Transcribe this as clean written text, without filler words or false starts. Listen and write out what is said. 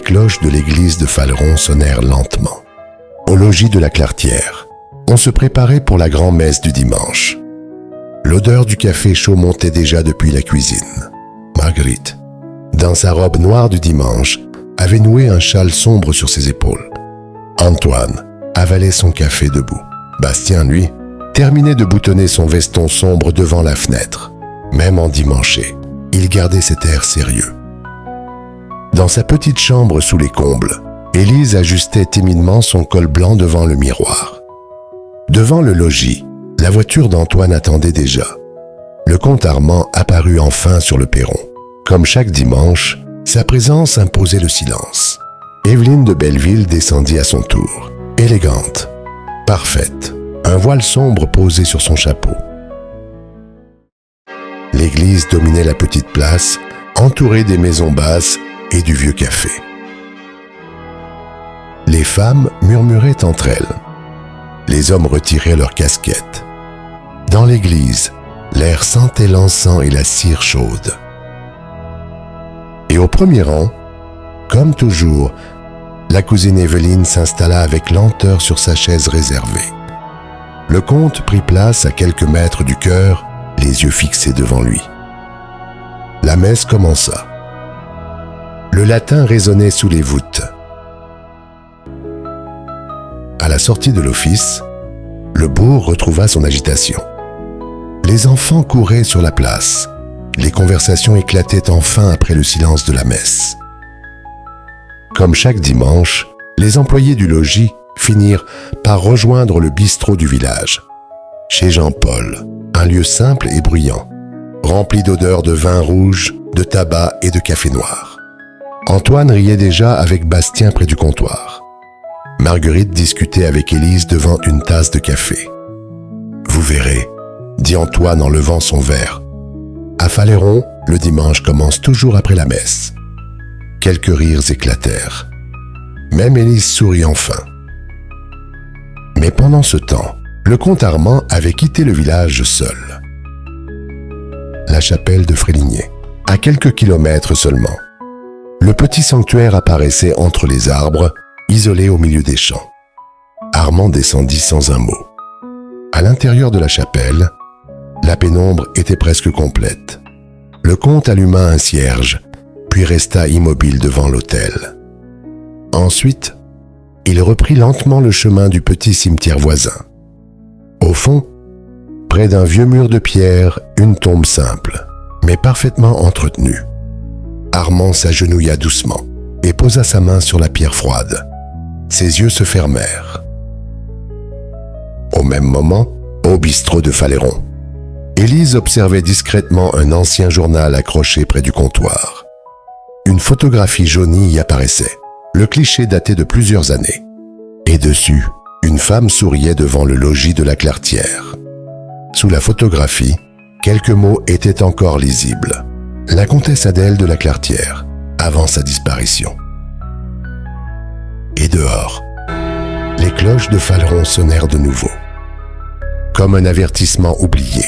cloches de l'église de Faleron sonnèrent lentement. Au logis de la Claretière, on se préparait pour la grand-messe du dimanche. L'odeur du café chaud montait déjà depuis la cuisine. Marguerite, dans sa robe noire du dimanche, avait noué un châle sombre sur ses épaules. Antoine avalait son café debout. Bastien, lui, terminait de boutonner son veston sombre devant la fenêtre. Même endimanché, il gardait cet air sérieux. Dans sa petite chambre sous les combles, Élise ajustait timidement son col blanc devant le miroir. Devant le logis, la voiture d'Antoine attendait déjà. Le comte Armand apparut enfin sur le perron. Comme chaque dimanche, sa présence imposait le silence. Évelyne de Belleville descendit à son tour, élégante, parfaite, un voile sombre posé sur son chapeau. L'église dominait la petite place, entourée des maisons basses et du vieux café. Les femmes murmuraient entre elles. Les hommes retiraient leurs casquettes. Dans l'église, l'air sentait l'encens et la cire chaude. Et au premier rang, comme toujours, la cousine Évelyne s'installa avec lenteur sur sa chaise réservée. Le comte prit place à quelques mètres du chœur, les yeux fixés devant lui. La messe commença. Le latin résonnait sous les voûtes. À la sortie de l'office, le bourg retrouva son agitation. Les enfants couraient sur la place. Les conversations éclataient enfin après le silence de la messe. Comme chaque dimanche, les employés du logis finirent par rejoindre le bistrot du village. Chez Jean-Paul, un lieu simple et bruyant, rempli d'odeurs de vin rouge, de tabac et de café noir. Antoine riait déjà avec Bastien près du comptoir. Marguerite discutait avec Élise devant une tasse de café. « Vous verrez », dit Antoine en levant son verre. À Faleron, le dimanche commence toujours après la messe. Quelques rires éclatèrent. Même Élise sourit enfin. Mais pendant ce temps, le comte Armand avait quitté le village seul. La chapelle de Fréligné, à quelques kilomètres seulement. Le petit sanctuaire apparaissait entre les arbres, isolé au milieu des champs. Armand descendit sans un mot. À l'intérieur de la chapelle, la pénombre était presque complète. Le comte alluma un cierge, puis resta immobile devant l'autel. Ensuite, il reprit lentement le chemin du petit cimetière voisin. Au fond, près d'un vieux mur de pierre, une tombe simple, mais parfaitement entretenue. Armand s'agenouilla doucement et posa sa main sur la pierre froide. Ses yeux se fermèrent. Au même moment, au bistrot de Faleron, Élise observait discrètement un ancien journal accroché près du comptoir. Une photographie jaunie y apparaissait. Le cliché datait de plusieurs années. Et dessus, une femme souriait devant le logis de la Claretière. Sous la photographie, quelques mots étaient encore lisibles. La comtesse Adèle de la Claretière, avant sa disparition. Et dehors, les cloches de Faleron sonnèrent de nouveau. Comme un avertissement oublié.